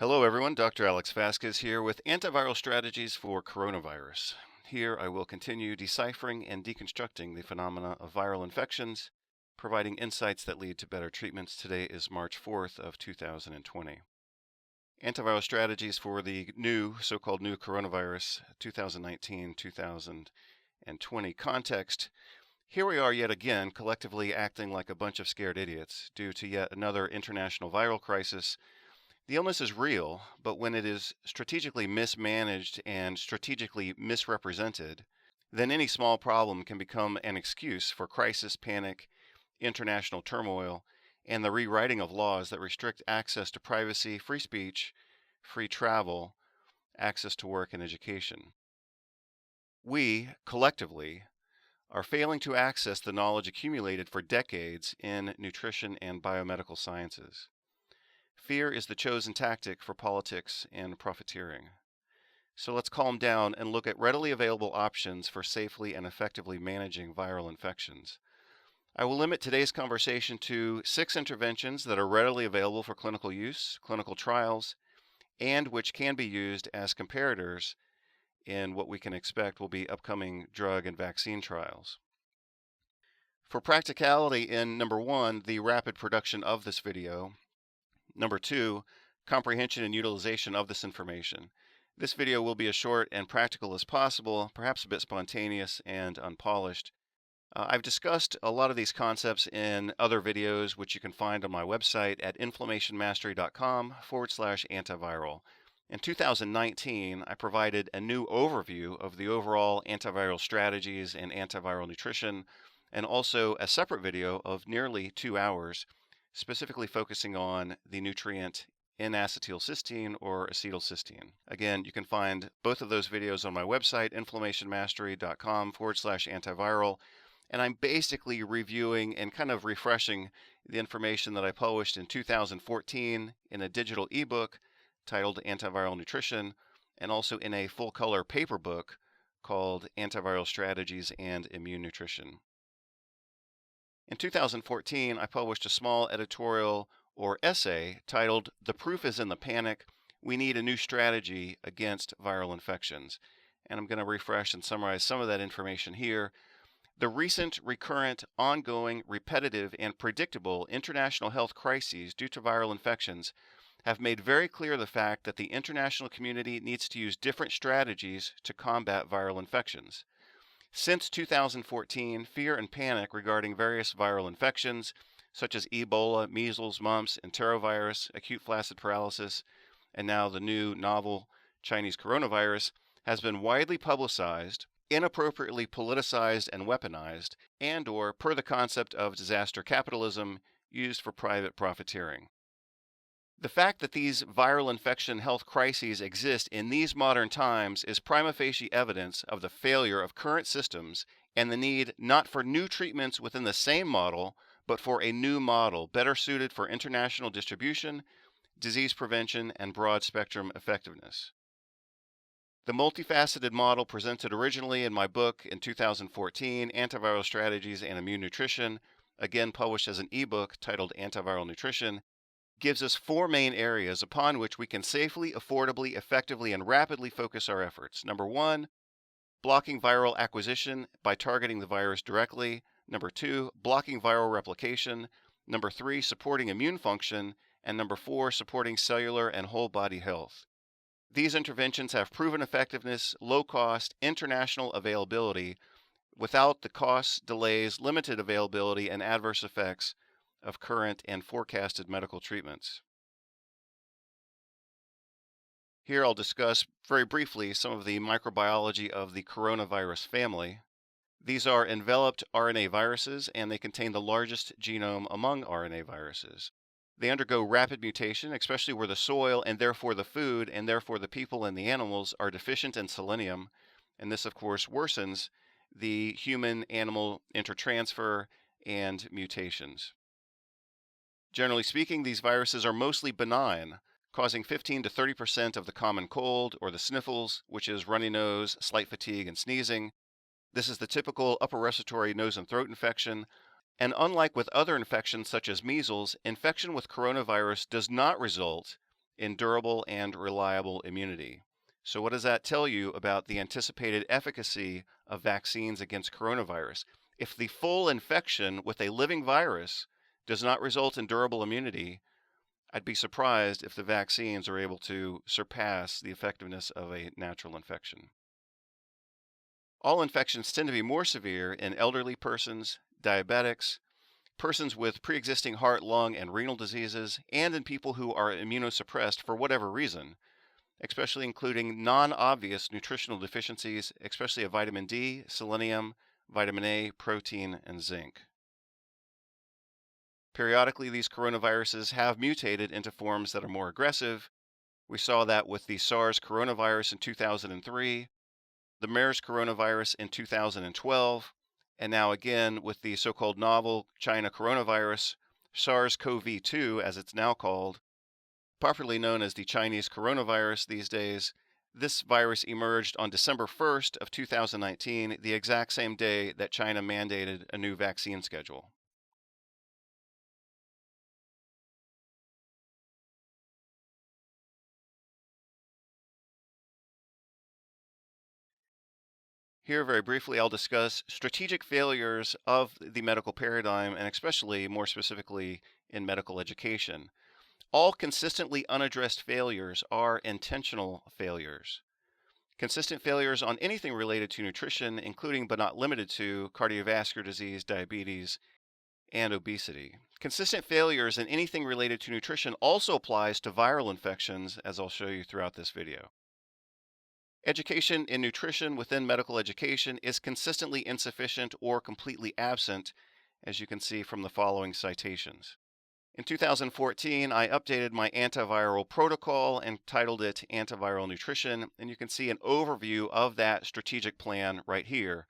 Hello everyone, Dr. Alex Vasquez here with antiviral strategies for coronavirus. Here I will continue deciphering and deconstructing the phenomena of viral infections, providing insights that lead to better treatments. Today is March 4th of 2020. Antiviral strategies for the so-called new coronavirus 2019-2020 context. Here we are yet again collectively acting like a bunch of scared idiots due to yet another international viral crisis. The illness is real, but when it is strategically mismanaged and strategically misrepresented, then any small problem can become an excuse for crisis, panic, international turmoil, and the rewriting of laws that restrict access to privacy, free speech, free travel, access to work and education. We, collectively, are failing to access the knowledge accumulated for decades in nutrition and biomedical sciences. Fear is the chosen tactic for politics and profiteering. So let's calm down and look at readily available options for safely and effectively managing viral infections. I will limit today's conversation to 6 interventions that are readily available for clinical use, clinical trials, and which can be used as comparators in what we can expect will be upcoming drug and vaccine trials. For practicality in number 1, the rapid production of this video. Number 2, comprehension and utilization of this information. This video will be as short and practical as possible, perhaps a bit spontaneous and unpolished. I've discussed a lot of these concepts in other videos, which you can find on my website at inflammationmastery.com/antiviral. In 2019, I provided a new overview of the overall antiviral strategies and antiviral nutrition, and also a separate video of nearly 2 hours specifically focusing on the nutrient N-acetylcysteine or acetylcysteine. Again, you can find both of those videos on my website, inflammationmastery.com/antiviral, and I'm basically reviewing and kind of refreshing the information that I published in 2014 in a digital ebook titled Antiviral Nutrition, and also in a full-color paper book called Antiviral Strategies and Immune Nutrition. In 2014, I published a small editorial or essay titled "The Proof is in the Panic. We Need a New Strategy Against Viral Infections." And I'm going to refresh and summarize some of that information here. The recent, recurrent, ongoing, repetitive, and predictable international health crises due to viral infections have made very clear the fact that the international community needs to use different strategies to combat viral infections. Since 2014, fear and panic regarding various viral infections, such as Ebola, measles, mumps, enterovirus, acute flaccid paralysis, and now the new novel Chinese coronavirus, has been widely publicized, inappropriately politicized and weaponized, and/or per the concept of disaster capitalism used for private profiteering. The fact that these viral infection health crises exist in these modern times is prima facie evidence of the failure of current systems and the need not for new treatments within the same model, but for a new model better suited for international distribution, disease prevention, and broad spectrum effectiveness. The multifaceted model presented originally in my book in 2014, Antiviral Strategies and Immune Nutrition, again published as an ebook titled Antiviral Nutrition, gives us 4 main areas upon which we can safely, affordably, effectively, and rapidly focus our efforts. Number 1, blocking viral acquisition by targeting the virus directly. Number 2, blocking viral replication. Number 3, supporting immune function. And number 4, supporting cellular and whole body health. These interventions have proven effectiveness, low cost, international availability, without the costs, delays, limited availability, and adverse effects of current and forecasted medical treatments. Here I'll discuss very briefly some of the microbiology of the coronavirus family. These are enveloped RNA viruses, and they contain the largest genome among RNA viruses. They undergo rapid mutation, especially where the soil and therefore the food and therefore the people and the animals are deficient in selenium, and this of course worsens the human-animal intertransfer and mutations. Generally speaking, these viruses are mostly benign, causing 15 to 30% of the common cold or the sniffles, which is runny nose, slight fatigue, and sneezing. This is the typical upper respiratory nose and throat infection, and unlike with other infections such as measles, infection with coronavirus does not result in durable and reliable immunity. So what does that tell you about the anticipated efficacy of vaccines against coronavirus? If the full infection with a living virus does not result in durable immunity, I'd be surprised if the vaccines are able to surpass the effectiveness of a natural infection. All infections tend to be more severe in elderly persons, diabetics, persons with pre-existing heart, lung, and renal diseases, and in people who are immunosuppressed for whatever reason, especially including non-obvious nutritional deficiencies, especially of vitamin D, selenium, vitamin A, protein, and zinc. Periodically, these coronaviruses have mutated into forms that are more aggressive. We saw that with the SARS coronavirus in 2003, the MERS coronavirus in 2012, and now again with the so-called novel China coronavirus, SARS-CoV-2 as it's now called, popularly known as the Chinese coronavirus these days. This virus emerged on December 1st of 2019, the exact same day that China mandated a new vaccine schedule. Here, very briefly, I'll discuss strategic failures of the medical paradigm, and especially, more specifically, in medical education. All consistently unaddressed failures are intentional failures. Consistent failures on anything related to nutrition, including but not limited to cardiovascular disease, diabetes, and obesity. Consistent failures in anything related to nutrition also applies to viral infections, as I'll show you throughout this video. Education in nutrition within medical education is consistently insufficient or completely absent, as you can see from the following citations. In 2014, I updated my antiviral protocol and titled it Antiviral Nutrition, and you can see an overview of that strategic plan right here.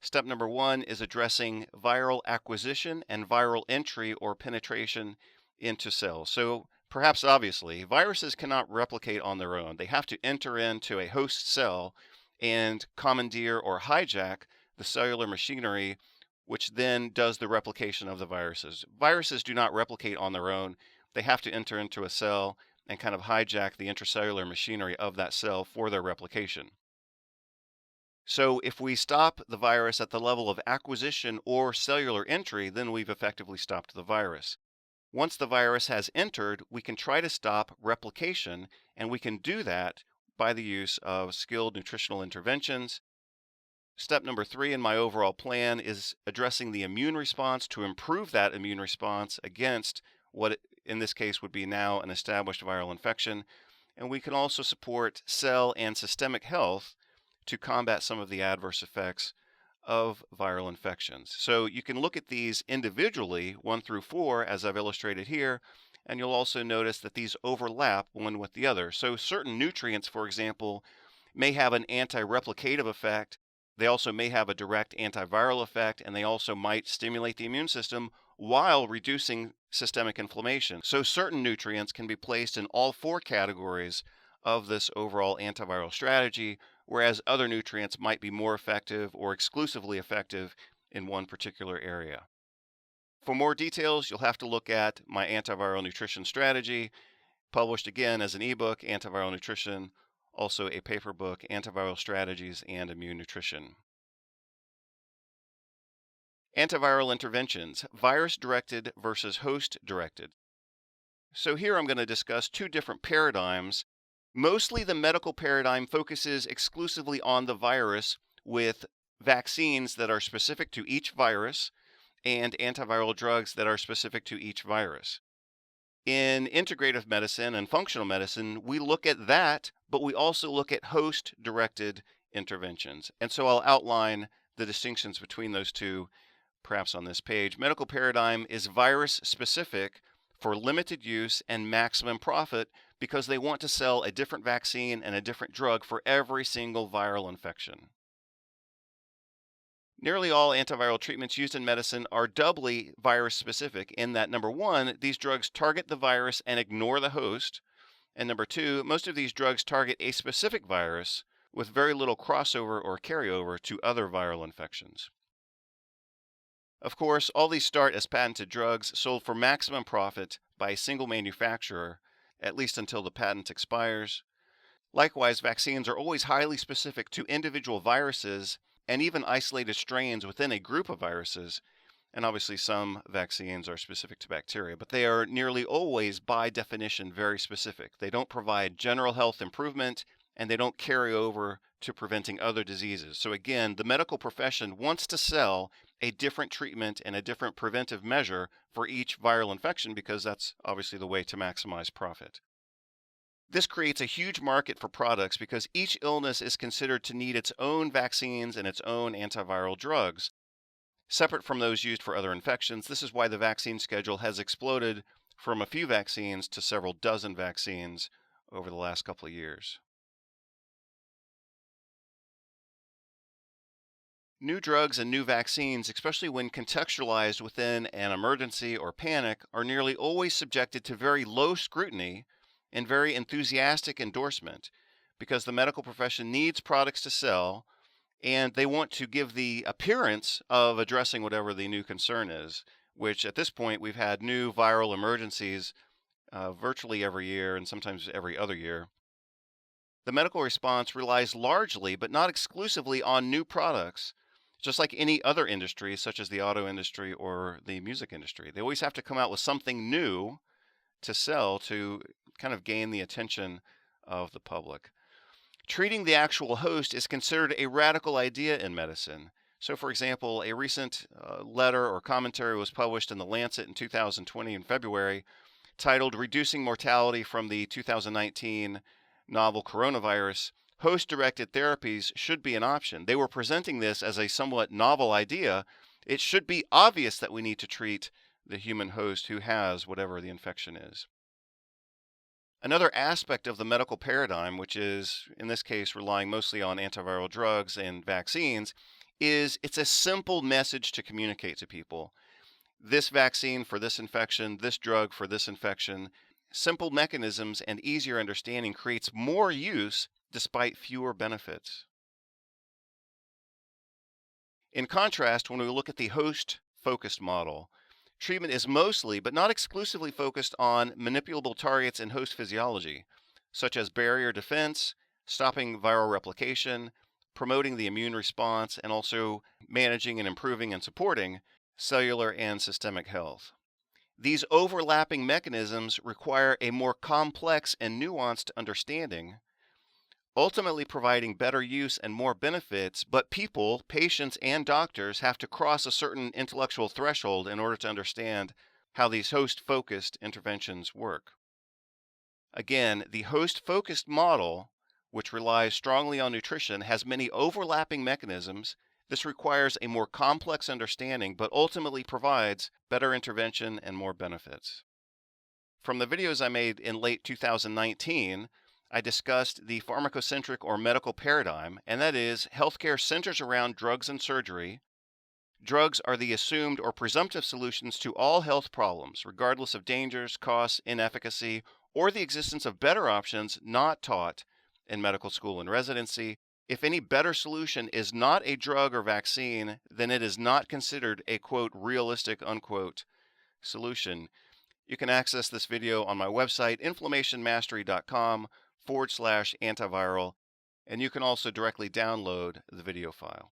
Step number 1 is addressing viral acquisition and viral entry or penetration into cells. So perhaps obviously, viruses cannot replicate on their own. They have to enter into a host cell and commandeer or hijack the cellular machinery, which then does the replication of the viruses. Viruses do not replicate on their own. They have to enter into a cell and kind of hijack the intracellular machinery of that cell for their replication. So if we stop the virus at the level of acquisition or cellular entry, then we've effectively stopped the virus. Once the virus has entered, we can try to stop replication, and we can do that by the use of skilled nutritional interventions. Step number 3 in my overall plan is addressing the immune response to improve that immune response against what in this case would be now an established viral infection. And we can also support cell and systemic health to combat some of the adverse effects of viral infections. So you can look at these individually, 1 through 4, as I've illustrated here, and you'll also notice that these overlap one with the other. So certain nutrients, for example, may have an anti-replicative effect. They also may have a direct antiviral effect, and they also might stimulate the immune system while reducing systemic inflammation. So certain nutrients can be placed in all 4 categories of this overall antiviral strategy, whereas other nutrients might be more effective or exclusively effective in one particular area. For more details, you'll have to look at my antiviral nutrition strategy, published again as an ebook, Antiviral Nutrition, also a paper book, Antiviral Strategies and Immune Nutrition. Antiviral interventions, virus-directed versus host-directed. So here I'm going to discuss 2 different paradigms. Mostly the medical paradigm focuses exclusively on the virus with vaccines that are specific to each virus and antiviral drugs that are specific to each virus. In integrative medicine and functional medicine, we look at that, but we also look at host-directed interventions. And so I'll outline the distinctions between those two perhaps on this page. Medical paradigm is virus-specific for limited use and maximum profit because they want to sell a different vaccine and a different drug for every single viral infection. Nearly all antiviral treatments used in medicine are doubly virus-specific in that, number 1, these drugs target the virus and ignore the host, and number 2, most of these drugs target a specific virus with very little crossover or carryover to other viral infections. Of course, all these start as patented drugs sold for maximum profit by a single manufacturer. at least until the patent expires. Likewise, vaccines are always highly specific to individual viruses and even isolated strains within a group of viruses. And obviously, some vaccines are specific to bacteria, but they are nearly always, by definition, very specific. They don't provide general health improvement, and they don't carry over to preventing other diseases. So again, the medical profession wants to sell a different treatment and a different preventive measure for each viral infection because that's obviously the way to maximize profit. This creates a huge market for products because each illness is considered to need its own vaccines and its own antiviral drugs, separate from those used for other infections. This is why the vaccine schedule has exploded from a few vaccines to several dozen vaccines over the last couple of years. New drugs and new vaccines, especially when contextualized within an emergency or panic, are nearly always subjected to very low scrutiny and very enthusiastic endorsement because the medical profession needs products to sell and they want to give the appearance of addressing whatever the new concern is, which at this point we've had new viral emergencies virtually every year and sometimes every other year. The medical response relies largely, but not exclusively, on new products, just like any other industry, such as the auto industry or the music industry. They always have to come out with something new to sell to kind of gain the attention of the public. Treating the actual host is considered a radical idea in medicine. So, for example, a recent letter or commentary was published in The Lancet in 2020 in February titled Reducing Mortality from the 2019 Novel Coronavirus. Host-directed therapies should be an option. They were presenting this as a somewhat novel idea. It should be obvious that we need to treat the human host who has whatever the infection is. Another aspect of the medical paradigm, which is in this case relying mostly on antiviral drugs and vaccines, is it's a simple message to communicate to people. This vaccine for this infection, this drug for this infection. Simple mechanisms and easier understanding creates more use despite fewer benefits. In contrast, when we look at the host-focused model, treatment is mostly, but not exclusively, focused on manipulable targets in host physiology, such as barrier defense, stopping viral replication, promoting the immune response, and also managing and improving and supporting cellular and systemic health. These overlapping mechanisms require a more complex and nuanced understanding, ultimately providing better use and more benefits, but people, patients, and doctors have to cross a certain intellectual threshold in order to understand how these host-focused interventions work. Again, the host-focused model, which relies strongly on nutrition, has many overlapping mechanisms. This requires a more complex understanding, but ultimately provides better intervention and more benefits. From the videos I made in late 2019, I discussed the pharmacocentric or medical paradigm, and that is, healthcare centers around drugs and surgery. Drugs are the assumed or presumptive solutions to all health problems, regardless of dangers, costs, inefficacy, or the existence of better options not taught in medical school and residency. If any better solution is not a drug or vaccine, then it is not considered a, quote, realistic, unquote, solution. You can access this video on my website, inflammationmastery.com/antiviral, and you can also directly download the video file.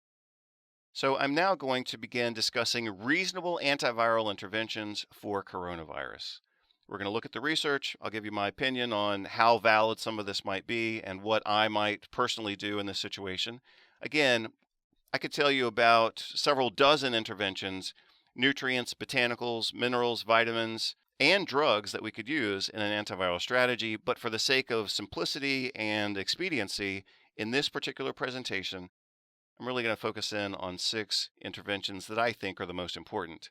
So I'm now going to begin discussing reasonable antiviral interventions for coronavirus. We're going to look at the research. I'll give you my opinion on how valid some of this might be and what I might personally do in this situation. Again, I could tell you about several dozen interventions, nutrients, botanicals, minerals, vitamins, and drugs that we could use in an antiviral strategy, but for the sake of simplicity and expediency, in this particular presentation, I'm really going to focus in on 6 interventions that I think are the most important.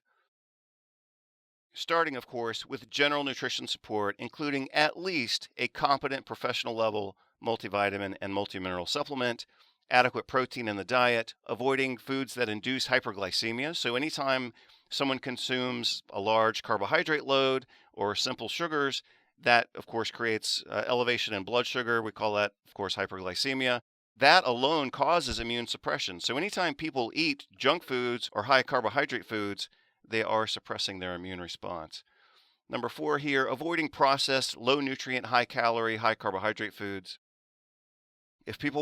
Starting, of course, with general nutrition support, including at least a competent professional level multivitamin and multimineral supplement, adequate protein in the diet, avoiding foods that induce hyperglycemia. So anytime someone consumes a large carbohydrate load or simple sugars, that of course creates elevation in blood sugar. We call that, of course, hyperglycemia. That alone causes immune suppression. So anytime people eat junk foods or high carbohydrate foods, they are suppressing their immune response. Number 4 here, avoiding processed, low nutrient, high calorie, high carbohydrate foods. If people want